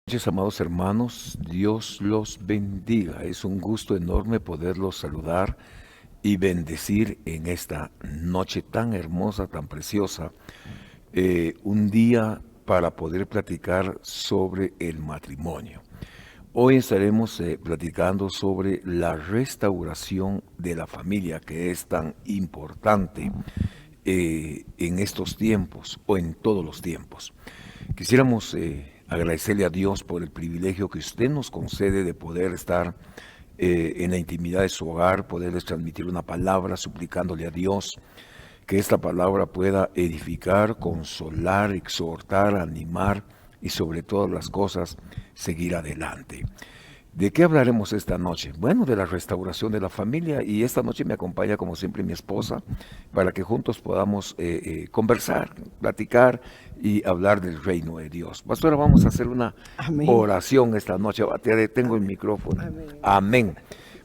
Noches, amados hermanos, Dios los bendiga. Es un gusto enorme poderlos saludar y bendecir en esta noche tan hermosa, tan preciosa. Un día para poder platicar sobre el matrimonio. Hoy estaremos platicando sobre la restauración de la familia, que es tan importante en estos tiempos o en todos los tiempos. Quisiéramos agradecerle a Dios por el privilegio que usted nos concede de poder estar en la intimidad de su hogar, poderles transmitir una palabra, suplicándole a Dios que esta palabra pueda edificar, consolar, exhortar, animar y sobre todas las cosas seguir adelante. ¿De qué hablaremos esta noche? Bueno, de la restauración de la familia, y esta noche me acompaña como siempre mi esposa para que juntos podamos conversar, platicar y hablar del reino de Dios. Pastora, vamos a hacer una Amén. oración esta noche. Te detengo el Amén. micrófono. Amén. Amén.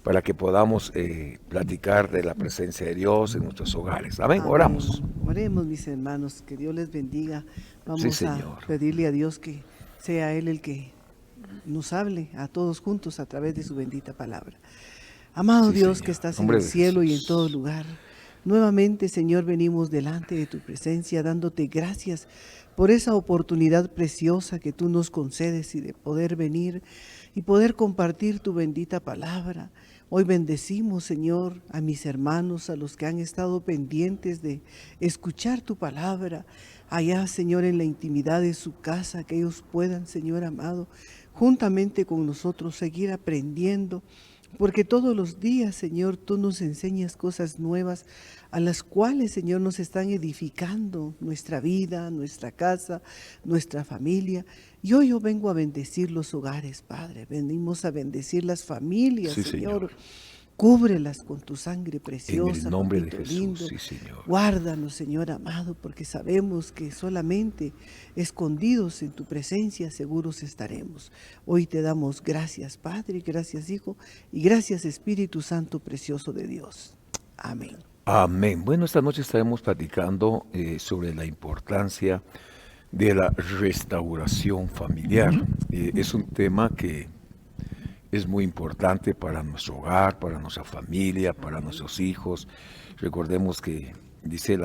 Para que podamos platicar de la presencia de Dios en nuestros hogares. Amén. Oramos. Amén. Oremos, mis hermanos, que Dios les bendiga. Sí, Vamos a Señor. pedirle a Dios que sea Él el que nos hable a todos juntos a través de su bendita palabra. Amado Sí, Dios que Señor. En estás en nombre el de cielo y en todo Jesús. lugar, nuevamente, Señor, venimos delante de tu presencia dándote gracias por esa oportunidad preciosa que tú nos concedes y de poder venir y poder compartir tu bendita palabra. Hoy bendecimos, Señor, a mis hermanos, a los que han estado pendientes de escuchar tu palabra, allá, Señor, en la intimidad de su casa, que ellos puedan, Señor amado, juntamente con nosotros seguir aprendiendo, porque todos los días, Señor, tú nos enseñas cosas nuevas a las cuales, Señor, nos están edificando nuestra vida, nuestra casa, nuestra familia. Y hoy yo vengo a bendecir los hogares, Padre. Venimos a bendecir las familias, Sí, Señor. Señor. Cúbrelas con tu sangre En el preciosa, nombre de papito Jesús. lindo. Sí, Señor. Guárdanos, Señor amado, porque sabemos que solamente escondidos en tu presencia seguros estaremos. Hoy te damos gracias, Padre, gracias, Hijo, y gracias, Espíritu Santo precioso de Dios. Amén. Amén. Bueno, esta noche estaremos platicando sobre la importancia de la restauración familiar. Es un tema que es muy importante para nuestro hogar, para nuestra familia, para Amén. nuestros hijos. Recordemos que dice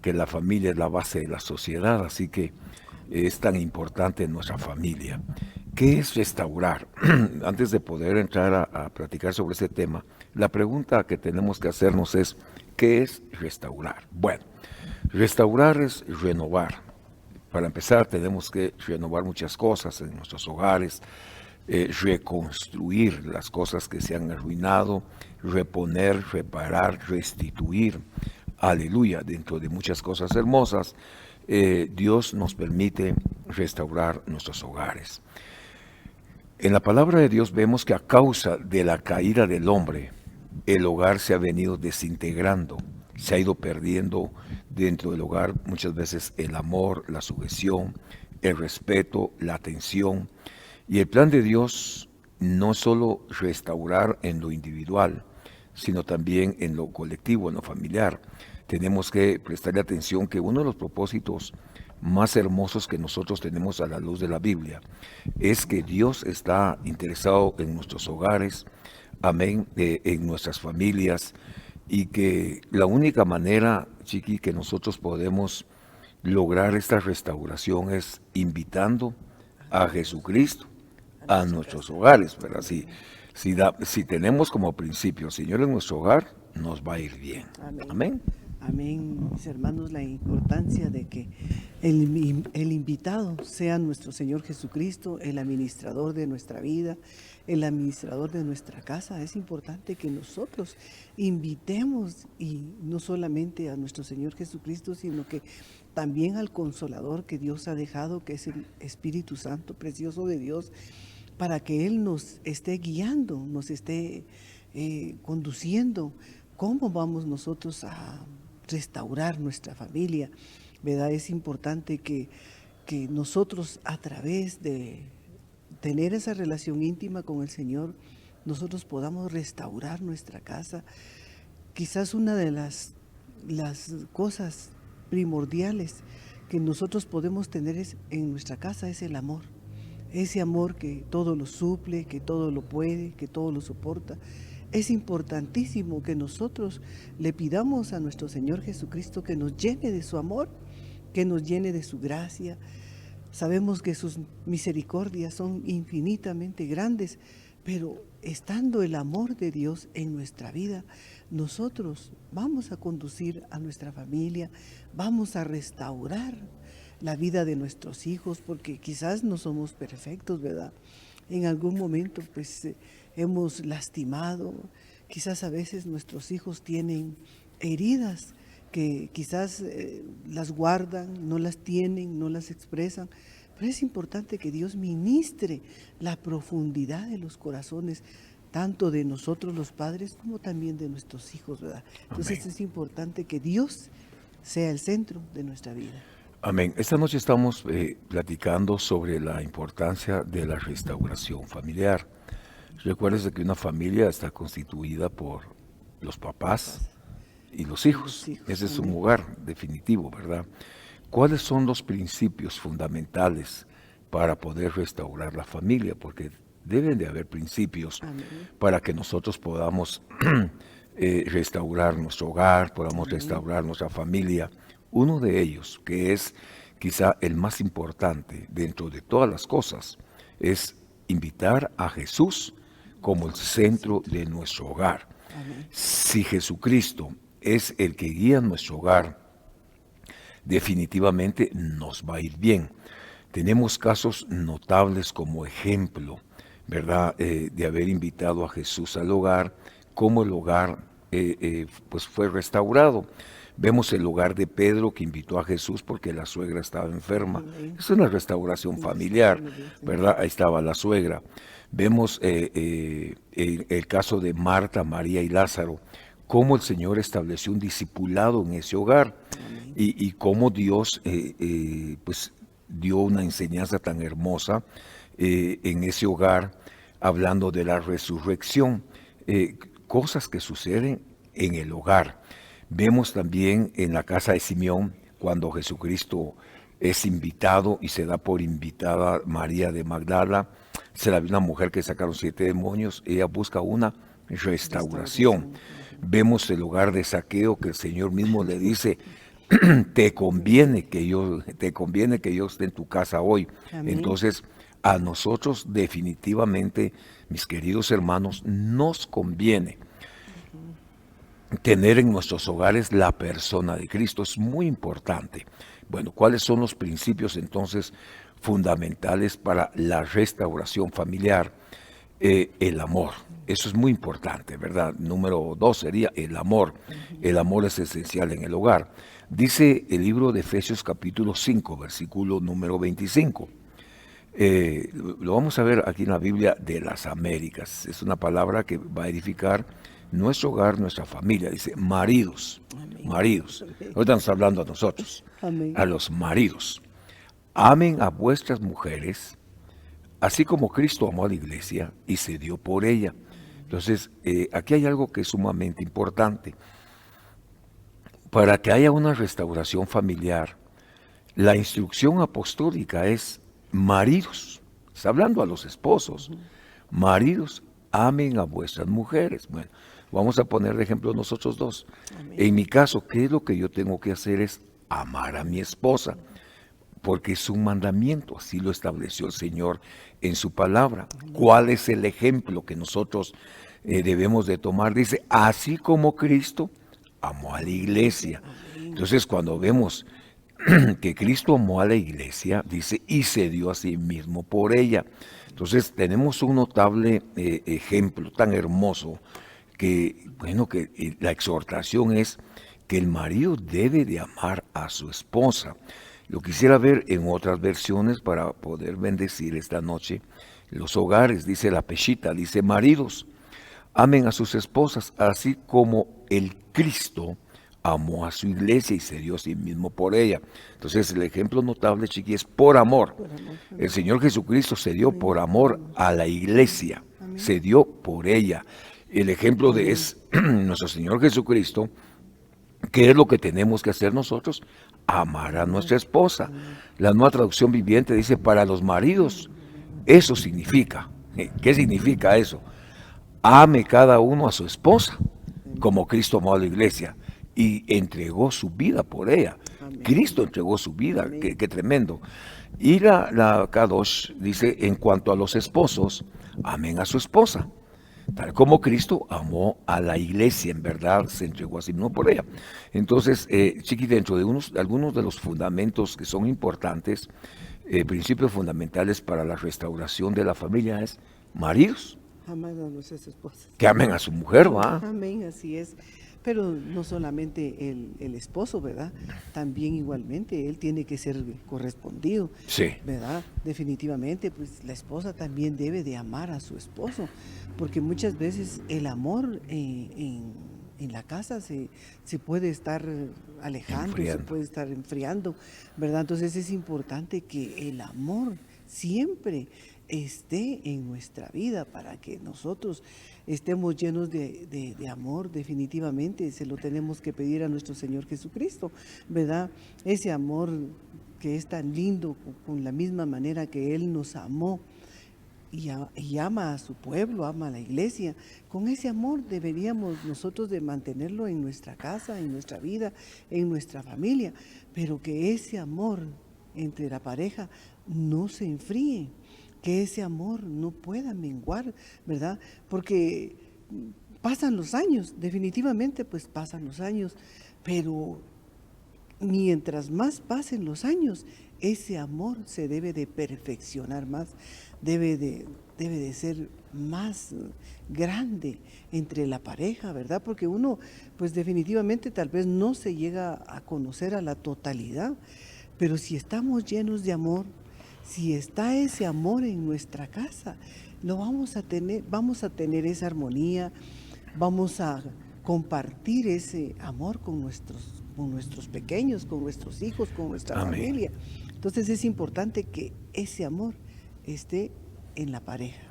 que la familia es la base de la sociedad, así que es tan importante nuestra familia. ¿Qué es restaurar? Antes de poder entrar a platicar sobre este tema, la pregunta que tenemos que hacernos es, ¿qué es restaurar? Bueno, restaurar es renovar. Para empezar, tenemos que renovar muchas cosas en nuestros hogares, reconstruir las cosas que se han arruinado, reponer, reparar, restituir. Aleluya, dentro de muchas cosas hermosas, Dios nos permite restaurar nuestros hogares. En la palabra de Dios vemos que a causa de la caída del hombre, el hogar se ha venido desintegrando, se ha ido perdiendo dentro del hogar muchas veces el amor, la sujeción, el respeto, la atención. Y el plan de Dios no es solo restaurar en lo individual, sino también en lo colectivo, en lo familiar. Tenemos que prestarle atención que uno de los propósitos más hermosos que nosotros tenemos a la luz de la Biblia es que Dios está interesado en nuestros hogares, amén, en nuestras familias, y que la única manera, Chiqui, que nosotros podemos lograr esta restauración es invitando a Jesucristo A a nuestra nuestros casa. hogares, ¿verdad? Amén. Si tenemos como principio al Señor en nuestro hogar, nos va a ir bien. Amén. Amén. Amén, mis hermanos, la importancia de que el invitado sea nuestro Señor Jesucristo, el administrador de nuestra vida, el administrador de nuestra casa. Es importante que nosotros invitemos y no solamente a nuestro Señor Jesucristo, sino que también al Consolador que Dios ha dejado, que es el Espíritu Santo precioso de Dios, para que Él nos esté guiando, nos esté conduciendo. ¿Cómo vamos nosotros a restaurar nuestra familia? ¿Verdad? Es importante que nosotros, a través de tener esa relación íntima con el Señor, nosotros podamos restaurar nuestra casa. Quizás una de las cosas primordiales que nosotros podemos tener en nuestra casa es el amor. ese amor que todo lo suple, que todo lo puede, que todo lo soporta. Es importantísimo que nosotros le pidamos a nuestro Señor Jesucristo que nos llene de su amor, que nos llene de su gracia. Sabemos que sus misericordias son infinitamente grandes, pero estando el amor de Dios en nuestra vida, nosotros vamos a conducir a nuestra familia, vamos a restaurar la vida de nuestros hijos, porque quizás no somos perfectos, ¿verdad? En algún momento pues hemos lastimado, quizás a veces nuestros hijos tienen heridas que quizás las guardan, no las tienen, no las expresan, pero es importante que Dios ministre la profundidad de los corazones, tanto de nosotros los padres como también de nuestros hijos, ¿verdad? Entonces Amén. es importante que Dios sea el centro de nuestra vida. Amén. Esta noche estamos platicando sobre la importancia de la restauración familiar. Recuerdes que una familia está constituida por los papás y los hijos. Los hijos, Ese es un amén. hogar definitivo, ¿verdad? ¿Cuáles son los principios fundamentales para poder restaurar la familia? Porque deben de haber principios Amén. para que nosotros podamos restaurar nuestro hogar, podamos Amén. restaurar nuestra familia. Uno de ellos, que es quizá el más importante dentro de todas las cosas, es invitar a Jesús como el centro de nuestro hogar. Amén. Si Jesucristo es el que guía nuestro hogar, definitivamente nos va a ir bien. Tenemos casos notables como ejemplo, ¿verdad? De haber invitado a Jesús al hogar, cómo el hogar pues fue restaurado. Vemos el hogar de Pedro que invitó a Jesús porque la suegra estaba enferma. Amén. Es una restauración familiar, ¿verdad? Ahí estaba la suegra. Vemos el caso de Marta, María y Lázaro, cómo el Señor estableció un discipulado en ese hogar y cómo Dios pues dio una enseñanza tan hermosa en ese hogar, hablando de la resurrección, cosas que suceden en el hogar. Vemos también en la casa de Simeón, cuando Jesucristo es invitado y se da por invitada María de Magdala, se la ve una mujer que sacaron 7 demonios, ella busca una restauración. Vemos el hogar de Zaqueo que el Señor mismo le dice, te conviene que yo esté en tu casa hoy. Amén. Entonces, a nosotros definitivamente, mis queridos hermanos, nos conviene tener en nuestros hogares la persona de Cristo. Es muy importante. Bueno, ¿cuáles son los principios entonces fundamentales para la restauración familiar? El amor. Eso es muy importante, ¿verdad? Número 2 sería el amor. El amor es esencial en el hogar. Dice el libro de Efesios capítulo 5, versículo número 25. Lo vamos a ver aquí en la Biblia de las Américas. Es una palabra que va a edificar nuestro hogar, nuestra familia. Dice, maridos, Amén. maridos. Amén. Ahorita nos está hablando a nosotros, Amén. a los maridos. Amen a vuestras mujeres, así como Cristo amó a la iglesia y se dio por ella. Entonces, aquí hay algo que es sumamente importante. Para que haya una restauración familiar, la instrucción apostólica es maridos. Está hablando a los esposos. Maridos, amen a vuestras mujeres. Bueno, vamos a poner de ejemplo nosotros dos. Amén. En mi caso, ¿qué es lo que yo tengo que hacer? Es amar a mi esposa, porque es un mandamiento, así lo estableció el Señor en su palabra. ¿Cuál es el ejemplo que nosotros debemos de tomar? Dice, así como Cristo amó a la iglesia. Entonces, cuando vemos que Cristo amó a la iglesia, dice, y se dio a sí mismo por ella. Entonces, tenemos un notable ejemplo tan hermoso que, bueno, que la exhortación es que el marido debe de amar a su esposa. Lo quisiera ver en otras versiones para poder bendecir esta noche los hogares. Dice la Peshita, dice, maridos, amen a sus esposas, así como el Cristo amó a su iglesia y se dio a sí mismo por ella. Entonces el ejemplo notable, chiqui, es por amor. El Señor Jesucristo se dio por amor a la iglesia, se dio por ella. El ejemplo de es nuestro Señor Jesucristo. ¿Qué es lo que tenemos que hacer nosotros? Amar a nuestra esposa. La Nueva Traducción Viviente dice, para los maridos, Eso significa. ¿Qué significa eso? Ame cada uno a su esposa, como Cristo amó a la iglesia y entregó su vida por ella. Amén. Cristo entregó su vida, Amén. qué tremendo. Y la Kadosh dice, en cuanto a los esposos, amen a su esposa, tal como Cristo amó a la iglesia, en verdad se entregó a sí mismo por ella. Entonces, Chiqui, dentro de algunos de los fundamentos que son importantes, principios fundamentales para la restauración de la familia es maridos, Amar a nuestras esposas. que amen a su mujer, ¿va? Amén, así es. Pero no solamente el esposo, ¿verdad? También igualmente él tiene que ser correspondido, Sí, ¿verdad? Definitivamente, pues la esposa también debe de amar a su esposo, porque muchas veces el amor en la casa se puede estar alejando, Enfriando. se puede estar enfriando, ¿verdad? Entonces es importante que el amor siempre esté en nuestra vida para que nosotros estemos llenos de amor. Definitivamente se lo tenemos que pedir a nuestro Señor Jesucristo, ¿verdad? Ese amor que es tan lindo, con la misma manera que Él nos amó y ama a su pueblo, ama a la iglesia. Con ese amor deberíamos nosotros de mantenerlo en nuestra casa, en nuestra vida, en nuestra familia, pero que ese amor entre la pareja no se enfríe, que ese amor no pueda menguar, ¿verdad? Porque pasan los años, definitivamente pues pasan los años, pero mientras más pasen los años, ese amor se debe de perfeccionar más, debe de ser más grande entre la pareja, ¿verdad? Porque uno, pues definitivamente tal vez no se llega a conocer a la totalidad, pero si estamos llenos de amor, si está ese amor en nuestra casa, lo vamos a tener esa armonía, vamos a compartir ese amor con nuestros pequeños, con nuestros hijos, con nuestra amén. familia. Entonces es importante que ese amor esté en la pareja.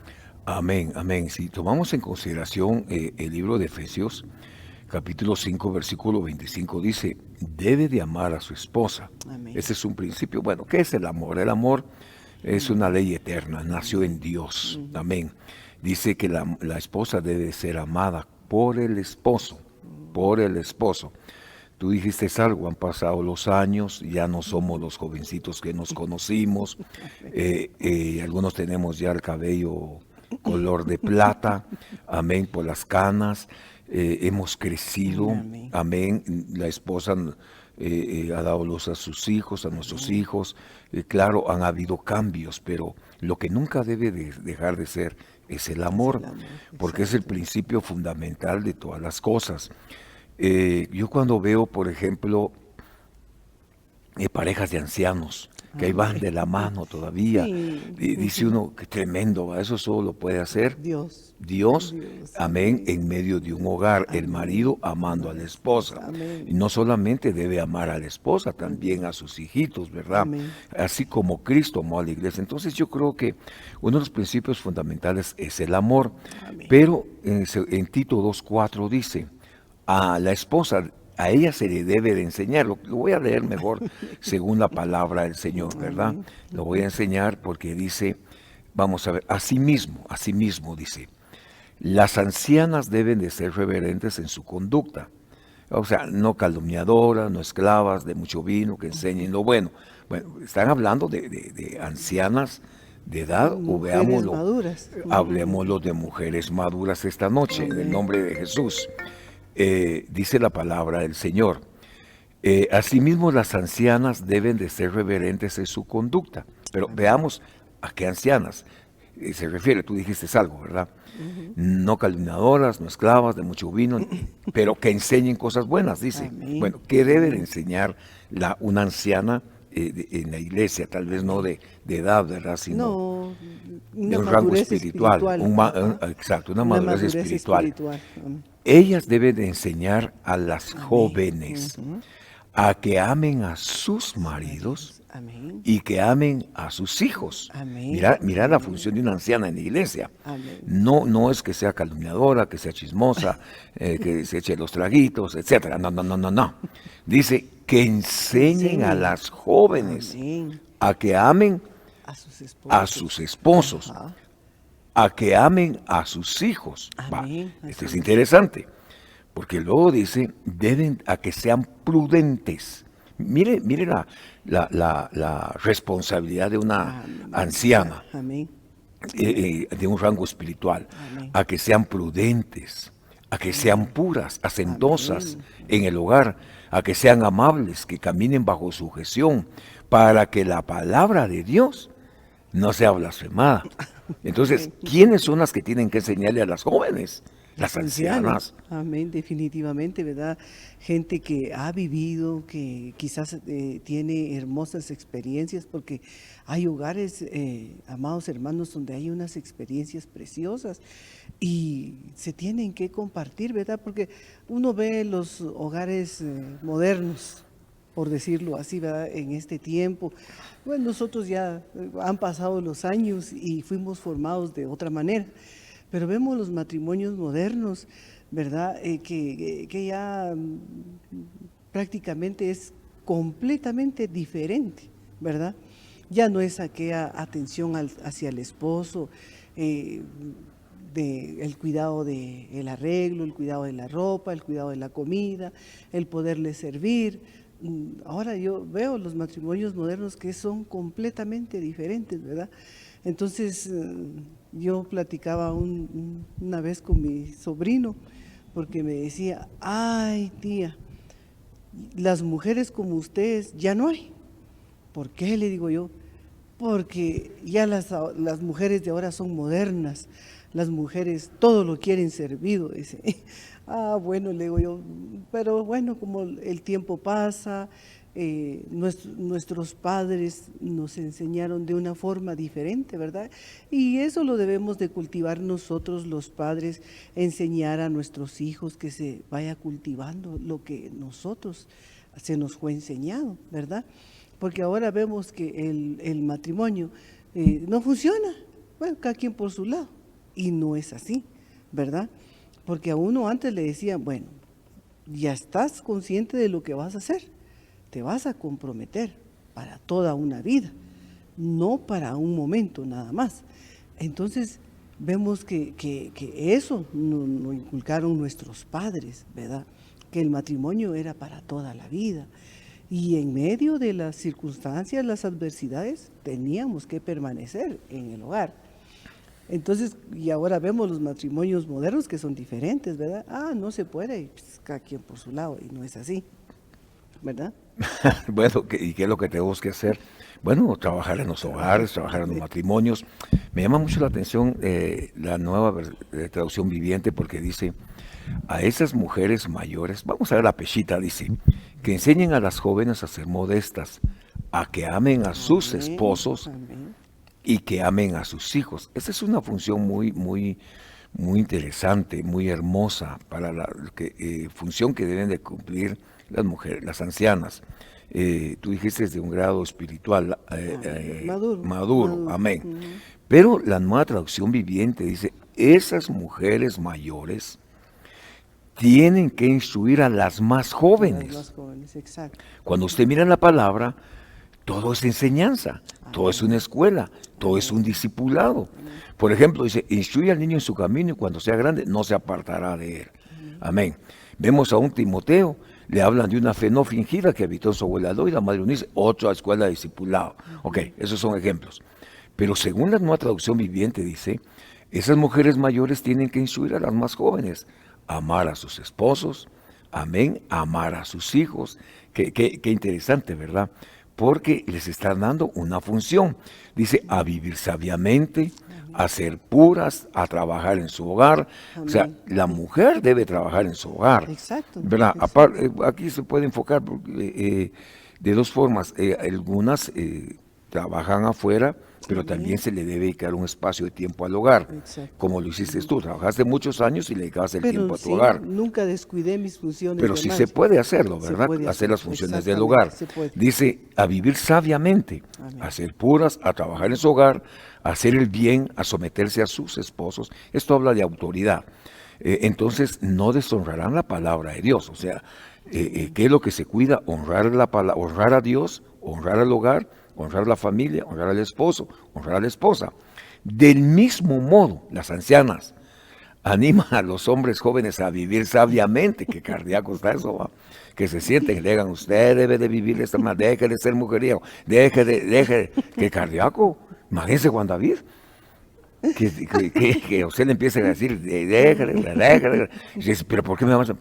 Amén, amén. Si tomamos en consideración el libro de Efesios, capítulo 5, versículo 25, dice, debe de amar a su esposa. Amén. Ese es un principio. Bueno, ¿qué es el amor? El amor es una ley eterna, nació en Dios. Amén. Dice que la esposa debe ser amada por el esposo, por el esposo. Tú dijiste algo, han pasado los años, ya no somos los jovencitos que nos conocimos, algunos tenemos ya el cabello color de plata, amén, por las canas, hemos crecido, Amén. amén, la esposa ha dado luz a sus hijos, a nuestros hijos, claro, han habido cambios, pero lo que nunca debe de dejar de ser es el amor, el amor, porque es el exacto. principio fundamental de todas las cosas. Yo cuando veo, por ejemplo, parejas de ancianos que ahí van de la mano todavía, Sí. dice uno, qué tremendo, ¿va? Eso solo lo puede hacer Dios. Dios, amén, amén. en medio de un hogar, el marido amando a la esposa. Amén. Y no solamente debe amar a la esposa, también a sus hijitos, ¿verdad? Amén. Así como Cristo amó a la iglesia. Entonces yo creo que uno de los principios fundamentales es el amor. Amén. Pero en Tito 2:4 dice, a la esposa, a ella se le debe de enseñar. Lo voy a leer mejor según la palabra del Señor, ¿verdad? Lo voy a enseñar porque dice, vamos a ver, asimismo dice, las ancianas deben de ser reverentes en su conducta. O sea, no calumniadoras, no esclavas de mucho vino, que enseñen lo bueno. Bueno, están hablando de ancianas de edad, o Mujeres veámoslo, maduras. hablemoslo de mujeres maduras esta noche, en el nombre de Jesús. Dice la palabra del Señor. Asimismo, las ancianas deben de ser reverentes en su conducta. Pero veamos a qué ancianas se refiere. Tú dijiste algo, ¿verdad? No calumniadoras, no esclavas de mucho vino, pero que enseñen cosas buenas, dice. Amén. Bueno, ¿qué debe de enseñar una anciana en la iglesia? Tal vez no de edad, ¿verdad? Sino No, de una un rango madurez espiritual. Ajá. Exacto, una Una madurez espiritual. Amén. Ellas deben de enseñar a las jóvenes a que amen a sus maridos Amén. y que amen a sus hijos. Amén. Mira la función de una anciana en la iglesia. Amén. No es que sea calumniadora, que sea chismosa, que se eche los traguitos, etcétera. No. Dice que enseñen a las jóvenes Amén. a que amen A sus a esposos. sus esposos, Ajá. a que amen a sus hijos. Va, Amén. esto Así es es. interesante, porque luego dice, deben a que sean prudentes. Mire la responsabilidad de una Amén. anciana, Amén. de un rango espiritual, Amén. a que sean prudentes, a que sean puras, hacendosas Amén. en el hogar, a que sean amables, que caminen bajo sujeción, para que la palabra de Dios no sea blasfemada. Entonces, ¿quiénes son las que tienen que enseñarle a las jóvenes? Las ancianas. Amén, definitivamente, ¿verdad? Gente que ha vivido, que quizás tiene hermosas experiencias, porque hay hogares, amados hermanos, donde hay unas experiencias preciosas y se tienen que compartir, ¿verdad? Porque uno ve los hogares modernos, por decirlo así, ¿verdad? En este tiempo. Bueno, nosotros ya han pasado los años y fuimos formados de otra manera. Pero vemos los matrimonios modernos, ¿verdad? Que ya prácticamente es completamente diferente, ¿verdad? Ya no es aquella atención hacia el esposo, el cuidado del arreglo, el cuidado de la ropa, el cuidado de la comida, el poderle servir. Ahora yo veo los matrimonios modernos que son completamente diferentes, ¿verdad? Entonces, yo platicaba una vez con mi sobrino, porque me decía, ay tía, las mujeres como ustedes ya no hay. ¿Por qué? Le digo yo, porque ya las mujeres de ahora son modernas, las mujeres todo lo quieren servido, dice. Ah, bueno, le digo yo, pero bueno, como el tiempo pasa, nuestros padres nos enseñaron de una forma diferente, ¿verdad? Y eso lo debemos de cultivar nosotros los padres, enseñar a nuestros hijos que se vaya cultivando lo que nosotros se nos fue enseñado, ¿verdad? Porque ahora vemos que el matrimonio no funciona, bueno, cada quien por su lado, y no es así, ¿verdad? Porque a uno antes le decían, bueno, ya estás consciente de lo que vas a hacer, te vas a comprometer para toda una vida, no para un momento nada más. Entonces vemos que eso nos inculcaron nuestros padres, ¿verdad? Que el matrimonio era para toda la vida. Y en medio de las circunstancias, las adversidades, teníamos que permanecer en el hogar. Entonces, y ahora vemos los matrimonios modernos que son diferentes, ¿verdad? Ah, no se puede, pues, cada quien por su lado, y no es así, ¿verdad? Bueno, ¿y qué es lo que tenemos que hacer? Bueno, trabajar en los hogares, trabajar en los matrimonios. Me llama mucho la atención la nueva traducción viviente, porque dice, a esas mujeres mayores, vamos a ver la pechita, dice, que enseñen a las jóvenes a ser modestas, a que amen a sus Amén, esposos amén. y que amen a sus hijos. Esa es una función muy interesante, muy hermosa para la función que deben de cumplir las mujeres, las ancianas. Tú dijiste de un grado espiritual maduro, amén. Ujú. Pero la nueva traducción viviente dice, esas mujeres mayores tienen que instruir a las más Las jóvenes. más jóvenes, exacto. Cuando usted mira la palabra, todo es enseñanza, todo es una escuela, todo es un discipulado. Por ejemplo, dice, instruye al niño en su camino y cuando sea grande no se apartará de él. Amén. Vemos a un Timoteo, le hablan de una fe no fingida que habitó en su abuela Loida, madre Eunice, otra escuela de discipulado. Ok, esos son ejemplos. Pero según la nueva traducción viviente dice, esas mujeres mayores tienen que instruir a las más jóvenes, amar a sus esposos, amén, amar a sus hijos. Qué interesante, ¿verdad? Porque les están dando una función. Dice, a vivir sabiamente, a ser puras, a trabajar en su hogar. O sea, Amén. la mujer debe trabajar en su hogar. Exacto, ¿Verdad? exacto. Aquí se puede enfocar de dos formas. Algunas trabajan afuera, pero también se le debe dedicar un espacio de tiempo al hogar, Exacto. como lo hiciste tú. Trabajaste muchos años y le dedicabas el tiempo Pero a tu sí, hogar. nunca descuidé mis funciones Pero de sí se madre. puede hacerlo, Se ¿verdad? puede Hacer hacer, las funciones del exactamente, hogar. se puede. Dice, a vivir sabiamente, Amén. a ser puras, a trabajar en su hogar, a hacer el bien, a someterse a sus esposos. Esto habla de autoridad. Entonces, no deshonrarán la palabra de Dios. O sea, ¿qué es lo que se cuida? Honrar la palabra, honrar a Dios, honrar al hogar honrar a la familia, honrar al esposo, honrar a la esposa. Del mismo modo, las ancianas animan a los hombres jóvenes a vivir sabiamente, que cardíaco está eso, ¿va? Que se sienten, le digan, usted debe de vivir de esta manera, deje de ser mujeriego, que cardíaco, imagínense Juan David, que a usted le empiecen a decir, déjale. Dice, pero ¿por qué me avanzan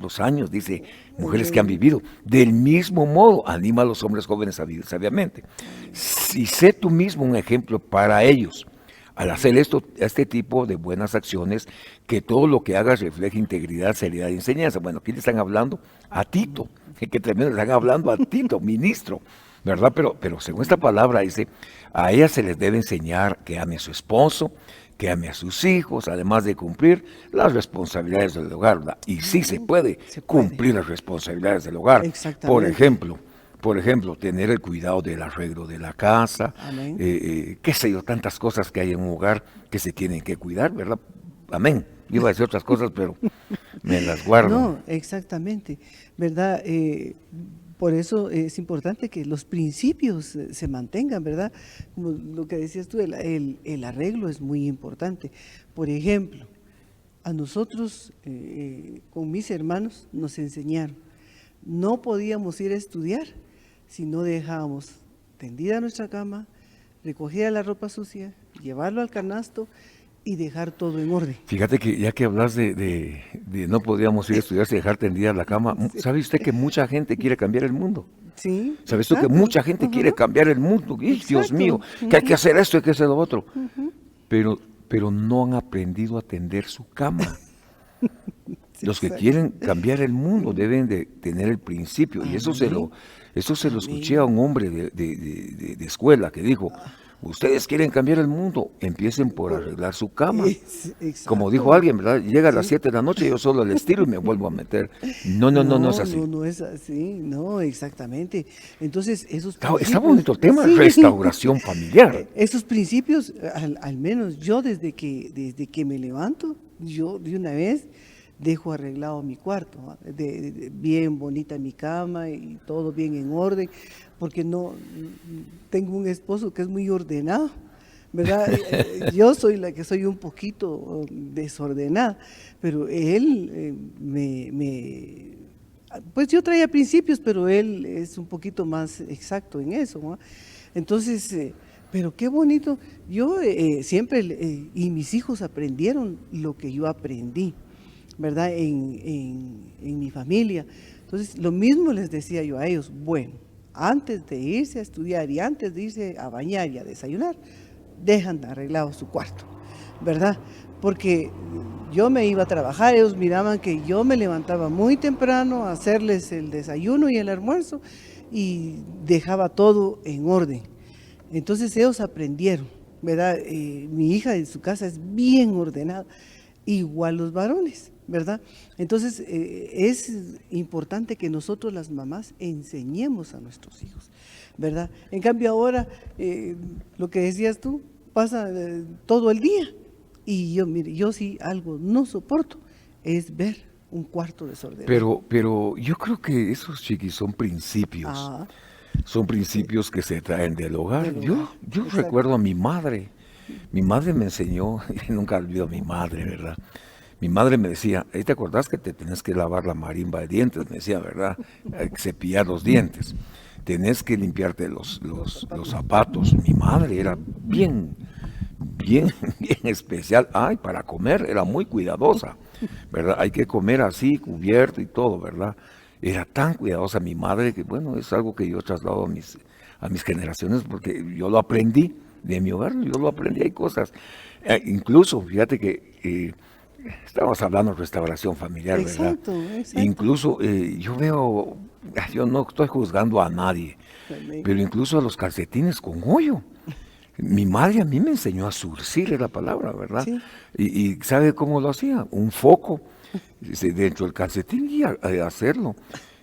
los años? Dice, mujeres que han vivido. Del mismo modo, anima a los hombres jóvenes a vivir sabiamente. Si sé tú mismo un ejemplo para ellos, al hacer este tipo de buenas acciones, que todo lo que hagas refleje integridad, seriedad y enseñanza. Bueno, aquí le están hablando a Tito, que tremendo, le están hablando a Tito, ministro, ¿verdad? Pero según esta palabra dice, a ella se les debe enseñar que ame a su esposo, que ame a sus hijos, además de cumplir las responsabilidades del hogar, ¿verdad? Y sí se puede cumplir las responsabilidades del hogar. Exactamente. Por ejemplo, tener el cuidado del arreglo de la casa, Amén. qué sé yo, tantas cosas que hay en un hogar que se tienen que cuidar, ¿verdad? Amén. Yo iba a decir otras cosas, pero me las guardo. No, exactamente, ¿verdad? Por eso es importante que los principios se mantengan, ¿verdad? Como lo que decías tú, el arreglo es muy importante. Por ejemplo, a nosotros, con mis hermanos, nos enseñaron, no podíamos ir a estudiar si no dejábamos tendida nuestra cama, recogida la ropa sucia, llevarlo al canasto y dejar todo en orden. Fíjate que ya que hablas de no podíamos ir a estudiar sin dejar tendida la cama, ¿sabe usted que mucha gente quiere cambiar el mundo? Sí, ¿Sabes tú que mucha gente quiere cambiar el mundo? ¡Ay, Dios mío! Que hay que hacer esto, hay que hacer lo otro. Pero no han aprendido a tender su cama. Los que quieren cambiar el mundo deben de tener el principio. Y eso se lo escuché a un hombre de escuela que dijo, ustedes quieren cambiar el mundo, empiecen por arreglar su cama. Como dijo alguien, ¿verdad? Llega a las 7 de la noche, yo solo le estiro y me vuelvo a meter. No es así. No es así, no, exactamente. Entonces, esos Está principios... bonito el tema, Sí. restauración familiar. Esos principios, al menos yo desde que me levanto, yo de una vez dejo arreglado mi cuarto, ¿va? Bien bonita mi cama y todo bien en orden, porque no tengo un esposo que es muy ordenado, ¿verdad? Yo soy la que soy un poquito desordenada, pero él pues yo traía principios, pero él es un poquito más exacto en eso, ¿no? Entonces, pero qué bonito, yo siempre, y mis hijos aprendieron lo que yo aprendí, ¿verdad? En mi familia. Entonces, lo mismo les decía yo a ellos, bueno, antes de irse a estudiar y antes de irse a bañar y a desayunar, dejan arreglado su cuarto, ¿verdad? Porque yo me iba a trabajar, ellos miraban que yo me levantaba muy temprano a hacerles el desayuno y el almuerzo y dejaba todo en orden. Entonces ellos aprendieron, ¿verdad? Mi hija en su casa es bien ordenada, igual los varones, ¿verdad? Entonces es importante que nosotros las mamás enseñemos a nuestros hijos, ¿verdad? En cambio ahora, lo que decías tú, pasa todo el día. Y yo, mire, yo sí algo no soporto, es ver un cuarto desordenado. Pero yo creo que esos chiquis son principios. Ah, Son principios que se traen del hogar. del Yo, hogar, yo exacto. recuerdo a mi madre. Mi madre me enseñó, y nunca olvido a mi madre, ¿verdad? Mi madre me decía, ¿te acordás que te tenés que lavar la marimba de dientes? Me decía, ¿verdad? Cepillar los dientes. Tenés que limpiarte los zapatos. Mi madre era bien especial. Ay, para comer era muy cuidadosa, ¿verdad? Hay que comer así, cubierto y todo, ¿verdad? Era tan cuidadosa mi madre que, bueno, es algo que yo traslado a mis generaciones porque yo lo aprendí de mi hogar, yo lo aprendí, hay cosas. Incluso, fíjate que estamos hablando de restauración familiar, ¿verdad? Exacto, exacto. Incluso yo veo, yo no estoy juzgando a nadie, Amén. pero incluso a los calcetines con hoyo. Mi madre a mí me enseñó a surcir la palabra, ¿verdad? Sí. Y ¿sabe cómo lo hacía? Un foco dentro del calcetín y a hacerlo.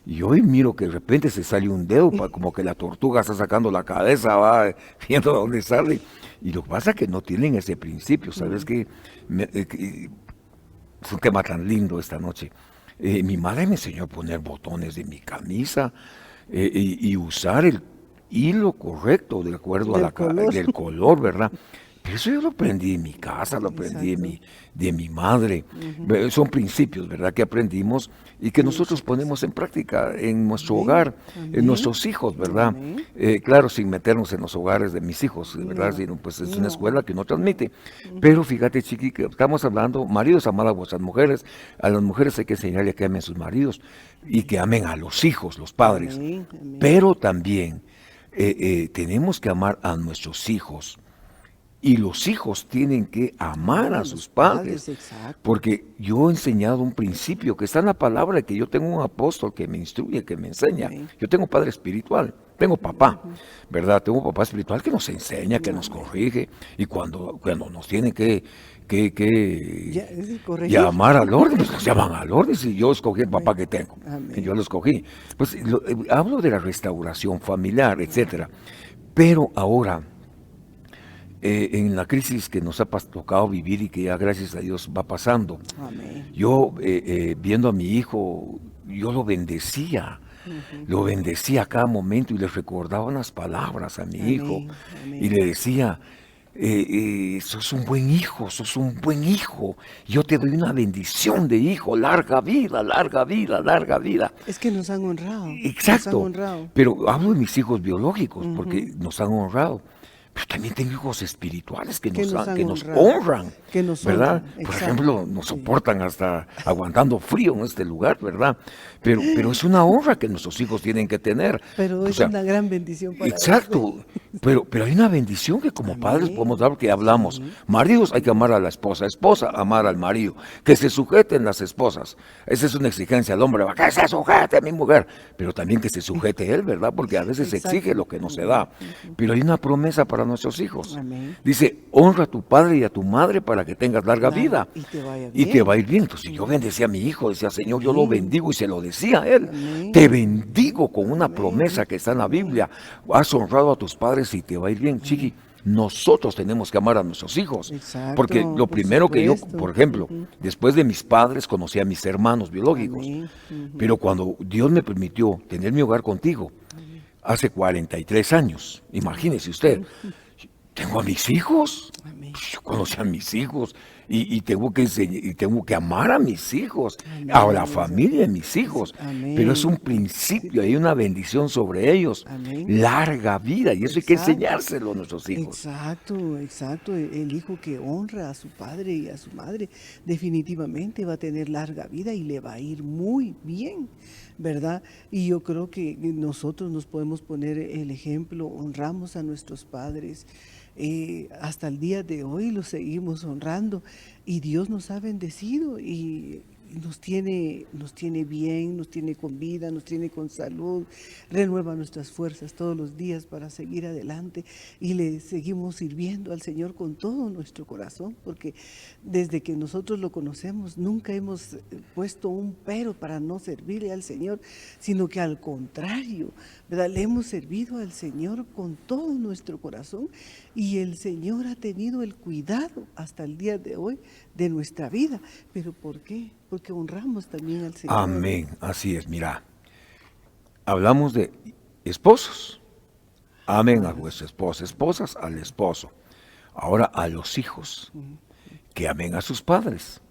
Y hoy miro que de repente se sale un dedo, como que la tortuga está sacando la cabeza, va viendo dónde sale. Y lo que pasa es que no tienen ese principio, ¿sabes qué? Es un tema tan lindo esta noche. Mi madre me enseñó a poner botones de mi camisa y usar hilo correcto de acuerdo a Del color. del color, ¿verdad? Pero eso yo lo aprendí en mi casa, lo aprendí Exacto. de mi madre. Son principios, ¿verdad? Que aprendimos y que nosotros ponemos en práctica en nuestro Amén. hogar, en Amén. nuestros hijos, ¿verdad? Amén. Claro, sin meternos en los hogares de mis hijos, ¿verdad? No, Sino, pues es una no. escuela que uno transmite. Pero fíjate, chiqui, que estamos hablando, maridos, amad a vuestras mujeres. A las mujeres hay que enseñarle que amen a sus maridos y que amen a los hijos, los padres. Amén. Amén. Pero también tenemos que amar a nuestros hijos. Y los hijos tienen que amar a Los sus padres. exacto. Porque yo he enseñado un principio que está en la palabra, que yo tengo un apóstol que me instruye, que me enseña. Amén. Yo tengo padre espiritual, tengo papá, ¿verdad? Tengo papá espiritual que nos enseña, que nos corrige. Y cuando nos tiene que Ya, corregir. llamar al orden, pues nos llaman al orden. Si yo escogí el papá que tengo, Amén. yo lo escogí. Pues hablo de la restauración familiar, etcétera. Pero ahora en la crisis que nos ha tocado vivir y que ya gracias a Dios va pasando, Amén. yo viendo a mi hijo, yo lo bendecía a cada momento y le recordaba unas palabras a mi Amén. hijo Amén. y le decía, sos un buen hijo, sos un buen hijo, yo te doy una bendición de hijo, larga vida, larga vida, larga vida. Es que nos han honrado. Nos han Exacto, honrado. pero hablo de mis hijos biológicos porque nos han honrado. Pero también tengo hijos espirituales que nos honrado. honran, Que nos ¿verdad? honran, Por exacto. ejemplo, nos Sí. soportan hasta aguantando frío en este lugar, ¿verdad? Pero es una honra que nuestros hijos tienen que tener. Pero O es sea, una gran bendición para exacto, pero hay una bendición que como padres Amén. podemos dar porque hablamos. Maridos hay que amar a la esposa, esposa amar al marido, que se sujeten las esposas. Esa es una exigencia al hombre, que se sujete a mi mujer, pero también que se sujete él, ¿verdad? Porque a veces se Exacto. exige lo que no se da. Pero hay una promesa para nuestros hijos. Amén. Dice, honra a tu padre y a tu madre para que tengas larga vida. Y te vaya Y te bien. va a ir bien. Entonces yo bendecía a mi hijo, decía, Señor, yo lo Amén. bendigo y se lo decía a él. Amén. Te bendigo con una promesa que está en la Biblia. Has honrado a tus padres y te va a ir bien, chiqui. Nosotros tenemos que amar a nuestros hijos. Exacto, Porque lo por primero que yo, supuesto. por ejemplo, después de mis padres conocí a mis hermanos biológicos. Amén. Pero cuando Dios me permitió tener mi hogar contigo, hace 43 años, imagínese usted, tengo a mis hijos. Amén. Yo conocí a mis hijos y tengo que y tengo que amar a mis hijos, Amén. a la familia de mis hijos. Amén. Pero es un principio, hay una bendición sobre ellos. Amén. Larga vida, y eso hay que Exacto. enseñárselo a nuestros hijos. Exacto, exacto. El hijo que honra a su padre y a su madre definitivamente va a tener larga vida y le va a ir muy bien, ¿verdad? Y yo creo que nosotros nos podemos poner el ejemplo, honramos a nuestros padres. Hasta el día de hoy los seguimos honrando y Dios nos ha bendecido y nos tiene bien, nos tiene con vida, nos tiene con salud, renueva nuestras fuerzas todos los días para seguir adelante y le seguimos sirviendo al Señor con todo nuestro corazón, porque desde que nosotros lo conocemos nunca hemos puesto un pero para no servirle al Señor, sino que al contrario, ¿verdad? Le hemos servido al Señor con todo nuestro corazón y el Señor ha tenido el cuidado hasta el día de hoy de nuestra vida. ¿Pero por qué? Porque honramos también al Señor. Amén, así es, mira. Hablamos de esposos. Amen a vuestra esposa, esposas al esposo. Ahora a los hijos, que amen a sus padres.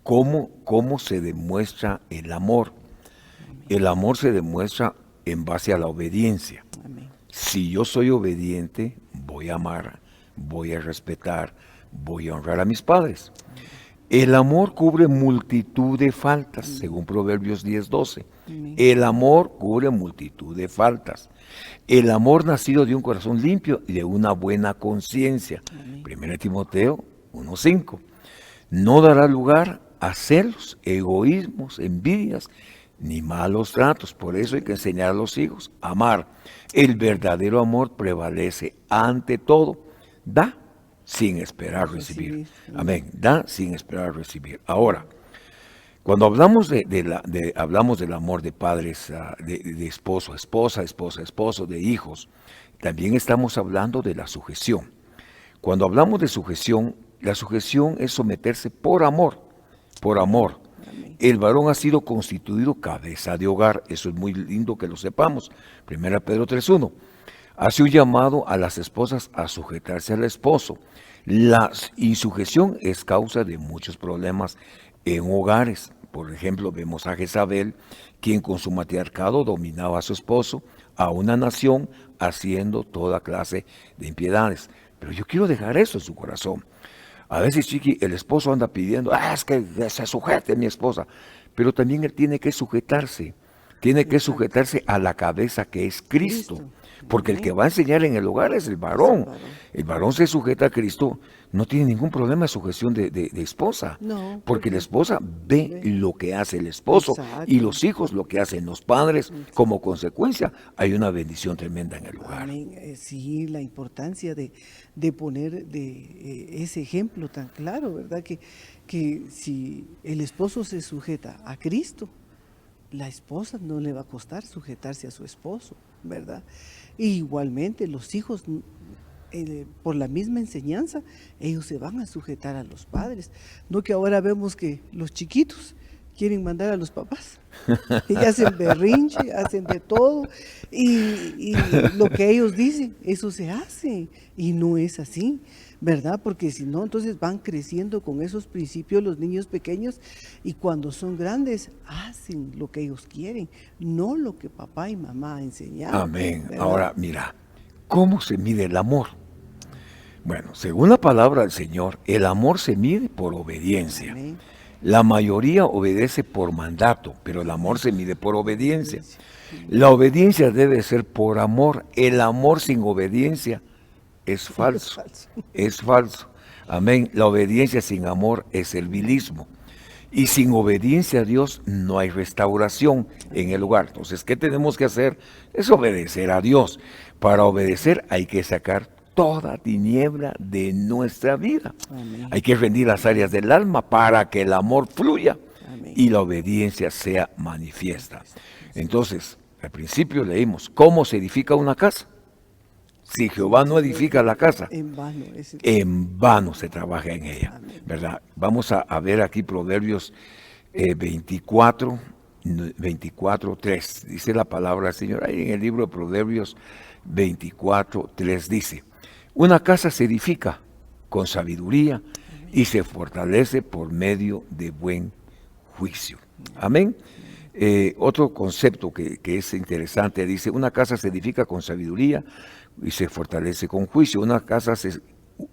¿Cómo se demuestra el amor? El amor se demuestra en base a la obediencia. Amén. Si yo soy obediente, voy a amar, voy a respetar, voy a honrar a mis padres. El amor cubre multitud de faltas, según Proverbios 10:12. El amor cubre multitud de faltas. El amor nacido de un corazón limpio y de una buena conciencia. 1 Timoteo 1:5. No dará lugar a celos, egoísmos, envidias, ni malos tratos. Por eso hay que enseñar a los hijos a amar. El verdadero amor prevalece ante todo. Da sin esperar recibir. Amén. Da sin esperar recibir. Ahora, cuando hablamos hablamos del amor de padres, de esposo, esposa, esposa, esposo, de hijos, también estamos hablando de la sujeción. Cuando hablamos de sujeción, la sujeción es someterse por amor, por amor. El varón ha sido constituido cabeza de hogar. Eso es muy lindo que lo sepamos. 1 Pedro 3:1. Hace un llamado a las esposas a sujetarse al esposo. La insujeción es causa de muchos problemas en hogares. Por ejemplo, vemos a Jezabel, quien con su matriarcado dominaba a su esposo, a una nación, haciendo toda clase de impiedades. Pero yo quiero dejar eso en su corazón. A veces, Chiqui, el esposo anda pidiendo, es que se sujete mi esposa, pero también él tiene que sujetarse. Tiene que Exacto. sujetarse a la cabeza que es Cristo. Cristo. Porque el que Amén. va a enseñar en el hogar es el Es el varón. varón. El varón se sujeta a Cristo, no tiene ningún problema de sujeción de esposa. No, Porque la porque esposa ve ve. lo que hace el esposo y Exacto. los hijos lo que hacen los padres. Como consecuencia, hay una bendición tremenda en el hogar. Amén. Sí, la importancia de poner ese ejemplo tan claro, ¿verdad? Que si el esposo se sujeta a Cristo, la esposa no le va a costar sujetarse a su esposo, ¿verdad? Y igualmente los hijos, por la misma enseñanza, ellos se van a sujetar a los padres. No que ahora vemos que los chiquitos quieren mandar a los papás y hacen berrinche, hacen de todo y lo que ellos dicen, eso se hace y no es así, ¿verdad? Porque si no, entonces van creciendo con esos principios los niños pequeños y cuando son grandes hacen lo que ellos quieren, no lo que papá y mamá enseñaron. Amén. ¿Verdad? Ahora, mira, ¿cómo se mide el amor? Bueno, según la palabra del Señor, el amor se mide por obediencia. Amén. La mayoría obedece por mandato, pero el amor se mide por obediencia. La obediencia debe ser por amor. El amor sin obediencia es Es falso. falso. Es falso. Amén. La obediencia sin amor es servilismo. Y sin obediencia a Dios no hay restauración en el hogar. Entonces, ¿qué tenemos que hacer? Es obedecer a Dios. Para obedecer hay que sacar toda tiniebla de nuestra vida. Amén. Hay que rendir las áreas del alma para que el amor fluya Amén. y la obediencia sea manifiesta. Entonces, al principio leímos, ¿cómo se edifica una casa? Si Jehová no edifica la casa, En vano. en vano se trabaja en ella, Amén. ¿verdad? Vamos a ver aquí Proverbios 24, 3. Dice la palabra del Señor. Ahí en el libro de Proverbios 24, 3 dice, una casa se edifica con sabiduría y se fortalece por medio de buen juicio. Amén. Otro concepto que es interesante dice, una casa se edifica con sabiduría y se fortalece con juicio.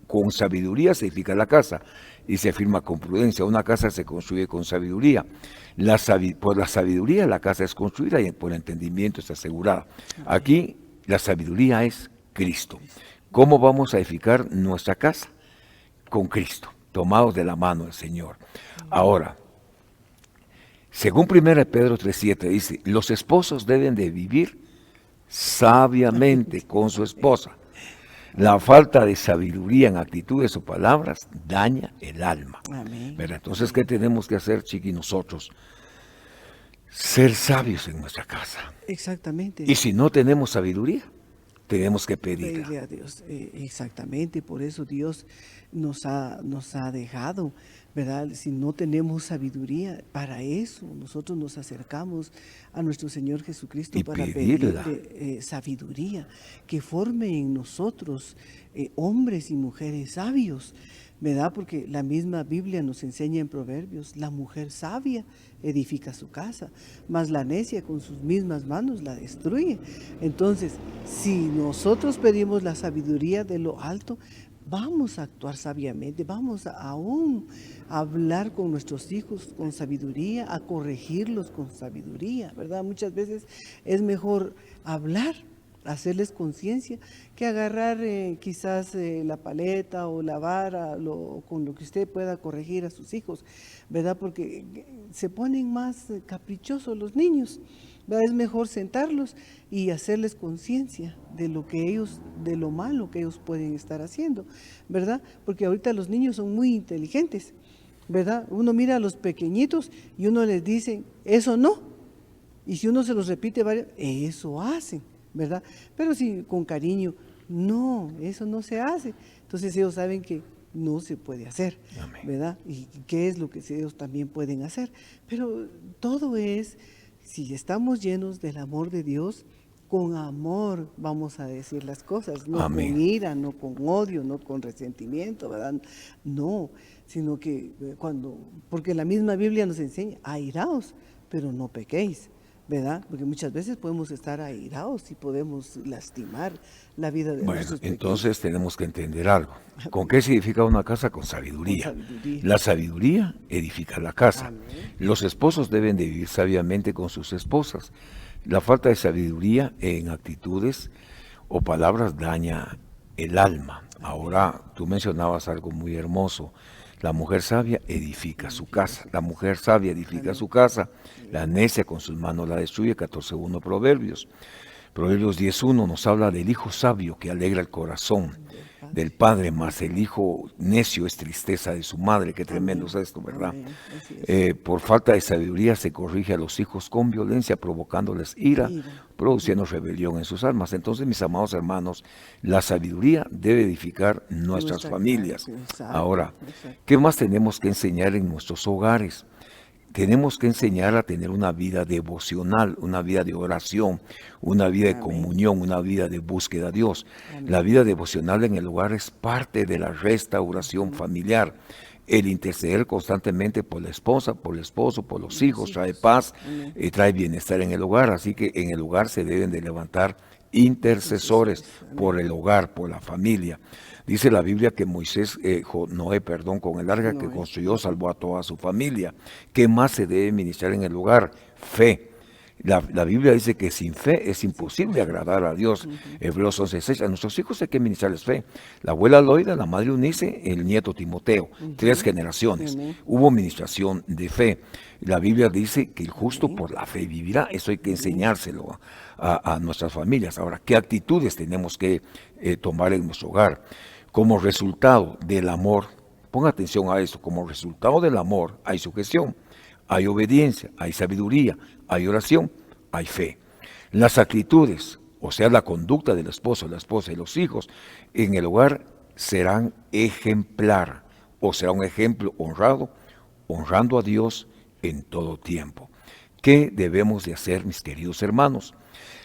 Con sabiduría se edifica la casa y se afirma con prudencia. Una casa se construye con sabiduría. Por la sabiduría la casa es construida y por el entendimiento está asegurada. Aquí la sabiduría es Cristo. ¿Cómo vamos a edificar nuestra casa? Con Cristo, tomados de la mano del Señor. Ahora, según 1 Pedro 3:7 dice, los esposos deben de vivir sabiamente con su esposa. La falta de sabiduría en actitudes o palabras daña el alma. Amén. ¿Verdad? Entonces, ¿qué tenemos que hacer, Chiqui, nosotros? Ser sabios en nuestra casa. Exactamente. Y si no tenemos sabiduría, tenemos que pedirla. Pedirle a Dios, exactamente, por eso Dios nos ha dejado, ¿verdad? Si no tenemos sabiduría, para eso nosotros nos acercamos a nuestro Señor Jesucristo Y para pedirla. pedirle sabiduría, que forme en nosotros hombres y mujeres sabios, ¿verdad? Porque la misma Biblia nos enseña en Proverbios, la mujer sabia edifica su casa, mas la necia con sus mismas manos la destruye. Entonces, si nosotros pedimos la sabiduría de lo alto, vamos a actuar sabiamente, vamos a aún a hablar con nuestros hijos con sabiduría, a corregirlos con sabiduría, ¿verdad? Muchas veces es mejor hablar, hacerles conciencia, que agarrar quizás la paleta o la vara con lo que usted pueda corregir a sus hijos, ¿verdad? Porque se ponen más caprichosos los niños, ¿verdad? Es mejor sentarlos y hacerles conciencia de lo que ellos, de lo malo que ellos pueden estar haciendo, ¿verdad? Porque ahorita los niños son muy inteligentes, ¿verdad? Uno mira a los pequeñitos y uno les dice, eso no, y si uno se los repite varias, eso hacen, ¿verdad? Pero si con cariño, no, eso no se hace. Entonces ellos saben que no se puede hacer, Amén. ¿verdad? Y qué es lo que ellos también pueden hacer. Pero todo es, si estamos llenos del amor de Dios, con amor vamos a decir las cosas, no Amén. con ira, no con odio, no con resentimiento, ¿verdad? No, sino que porque la misma Biblia nos enseña, airaos, pero no pequéis, ¿verdad? Porque muchas veces podemos estar airados y podemos lastimar la vida de Bueno, nuestros pequeños. entonces tenemos que entender algo. ¿Con qué se edifica una casa? Con sabiduría. Con sabiduría. La sabiduría edifica la casa. Amén. Los esposos deben de vivir sabiamente con sus esposas. La falta de sabiduría en actitudes o palabras daña el alma. Ahora, tú mencionabas algo muy hermoso. La mujer sabia edifica su casa. La mujer sabia edifica su casa. La necia con sus manos la destruye. 14:1 Proverbios. Proverbios 10:1 nos habla del hijo sabio que alegra el corazón del padre, más el hijo necio es tristeza de su madre. Qué tremendo es esto, ¿verdad? Amén. Así es. Por falta de sabiduría se corrige a los hijos con violencia, provocándoles ira, produciendo rebelión en sus almas. Entonces, mis amados hermanos, la sabiduría debe edificar nuestras Nuestra familias. casa, exacto, Ahora, exacto. ¿qué más tenemos que enseñar en nuestros hogares? Tenemos que enseñar a tener una vida devocional, una vida de oración, una vida de Amén. comunión, una vida de búsqueda a Dios. Amén. La vida devocional en el hogar es parte de la restauración familiar. El interceder constantemente por la esposa, por el esposo, por los hijos, trae paz, trae bienestar en el hogar. Así que en el hogar se deben de levantar intercesores por el hogar, por la familia. Dice la Biblia que Noé, con el arca que Noé. construyó, salvó a toda su familia. ¿Qué más se debe ministrar en el hogar? Fe. La Biblia dice que sin fe es imposible agradar a Dios. Hebreos 11:6. A nuestros hijos hay que ministrarles fe. La abuela Loida, la madre Eunice, el nieto Timoteo. 3 generaciones. Amén. Hubo ministración de fe. La Biblia dice que el justo por la fe vivirá. Eso hay que enseñárselo a nuestras familias. Ahora, ¿qué actitudes tenemos que tomar en nuestro hogar? Como resultado del amor, ponga atención a eso, como resultado del amor hay sujeción, hay obediencia, hay sabiduría, hay oración, hay fe. Las actitudes, o sea, la conducta del esposo, la esposa y los hijos en el hogar serán ejemplar, o será un ejemplo honrado, honrando a Dios en todo tiempo. ¿Qué debemos de hacer, mis queridos hermanos?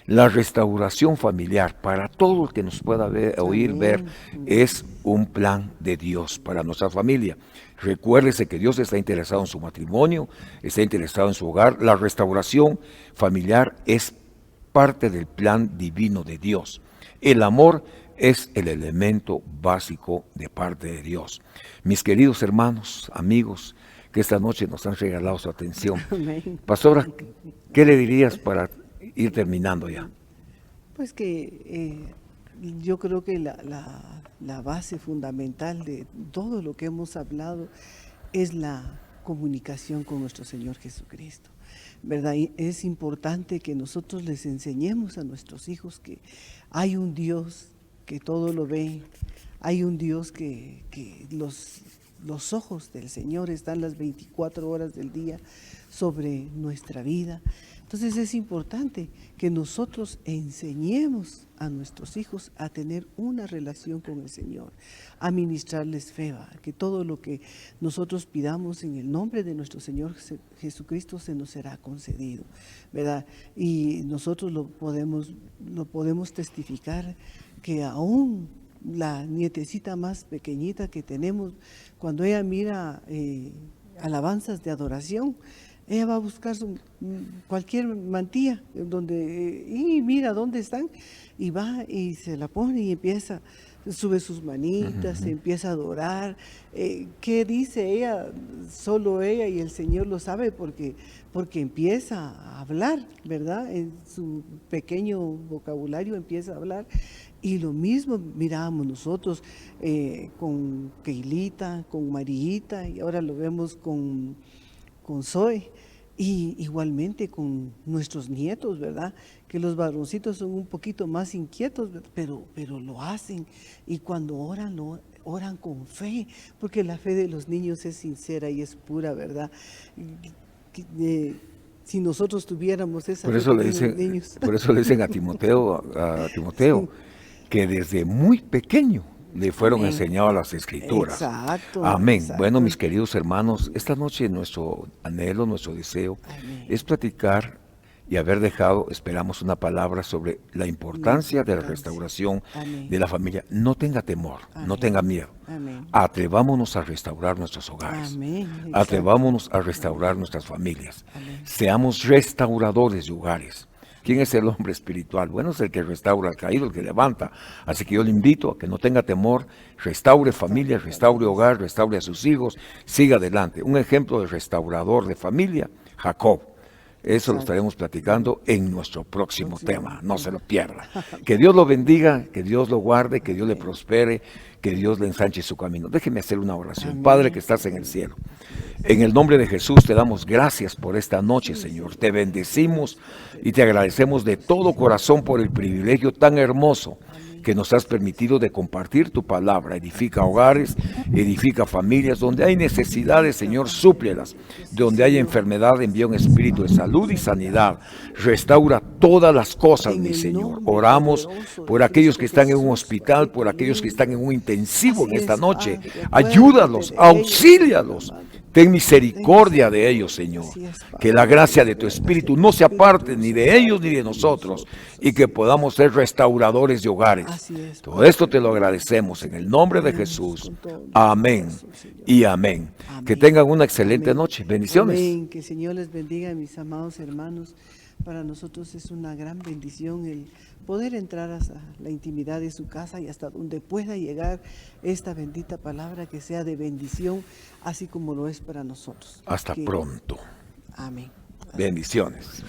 La restauración familiar, para todo el que nos pueda oír, ver, es un plan de Dios para nuestra familia. Recuérdese que Dios está interesado en su matrimonio, está interesado en su hogar. La restauración familiar es parte del plan divino de Dios. El amor es el elemento básico de parte de Dios. Mis queridos hermanos, amigos, que esta noche nos han regalado su atención. Amén. Pastora, ¿qué le dirías para ir terminando ya? Pues que yo creo que la base fundamental de todo lo que hemos hablado es la comunicación con nuestro Señor Jesucristo, ¿verdad? Y es importante que nosotros les enseñemos a nuestros hijos que hay un Dios que todo lo ve, hay un Dios que los ojos del Señor están las 24 horas del día sobre nuestra vida. Entonces es importante que nosotros enseñemos a nuestros hijos a tener una relación con el Señor, a ministrarles fe, que todo lo que nosotros pidamos en el nombre de nuestro Señor Jesucristo se nos será concedido, ¿verdad? Y nosotros lo podemos testificar que aún la nietecita más pequeñita que tenemos, cuando ella mira alabanzas de adoración, ella va a buscar cualquier mantilla y mira dónde están, y va y se la pone y empieza, sube sus manitas, empieza a adorar. ¿Qué dice ella? Solo ella y el Señor lo sabe, porque empieza a hablar, ¿verdad? En su pequeño vocabulario empieza a hablar. Y lo mismo mirábamos nosotros con Keilita, con Marillita, y ahora lo vemos con Zoe, y igualmente con nuestros nietos, ¿verdad? Que los varoncitos son un poquito más inquietos, pero lo hacen, y cuando oran con fe, porque la fe de los niños es sincera y es pura, ¿verdad? Si nosotros tuviéramos esa Por eso fe le de los dicen, niños. por eso le dicen a Timoteo, que desde muy pequeño le fueron Amén. enseñadas las escrituras. Exacto. Amén. Exacto. Bueno, mis queridos hermanos, esta noche nuestro anhelo, nuestro deseo Amén. es platicar y haber dejado, esperamos, una palabra sobre la importancia de la restauración Amén. de la familia. No tenga temor, no Amén. tenga miedo. Amén. Atrevámonos a restaurar nuestros hogares. Amén. Atrevámonos a restaurar nuestras familias. Amén. Seamos restauradores de hogares. ¿Quién es el hombre espiritual? Bueno, es el que restaura al caído, el que levanta. Así que yo le invito a que no tenga temor, restaure familia, restaure hogar, restaure a sus hijos, siga adelante. Un ejemplo de restaurador de familia, Jacob. Eso lo estaremos platicando en nuestro próximo tema. No se lo pierda. Que Dios lo bendiga, que Dios lo guarde, que Dios le prospere, que Dios le ensanche su camino. Déjeme hacer una oración. Amén. Padre que estás en el cielo. En el nombre de Jesús te damos gracias por esta noche, Señor. Te bendecimos y te agradecemos de todo corazón por el privilegio tan hermoso que nos has permitido de compartir tu palabra. Edifica hogares, edifica familias. Donde hay necesidades, Señor, súplelas. Donde hay enfermedad, envía un espíritu de salud y sanidad. Restaura todas las cosas, mi Señor. Oramos por aquellos que están en un hospital, por aquellos que están en un intensivo en esta noche. Ayúdalos, auxílialos. Ten misericordia de ellos, Señor. Que la gracia de tu Espíritu no se aparte ni de ellos ni de nosotros y que podamos ser restauradores de hogares. Todo esto te lo agradecemos en el nombre de Jesús. Amén y amén. Que tengan una excelente noche. Bendiciones. Amén. Que el Señor les bendiga, mis amados hermanos. Para nosotros es una gran bendición el poder entrar hasta la intimidad de su casa y hasta donde pueda llegar esta bendita palabra, que sea de bendición, así como lo es para nosotros. Hasta pronto. Amén. Bendiciones.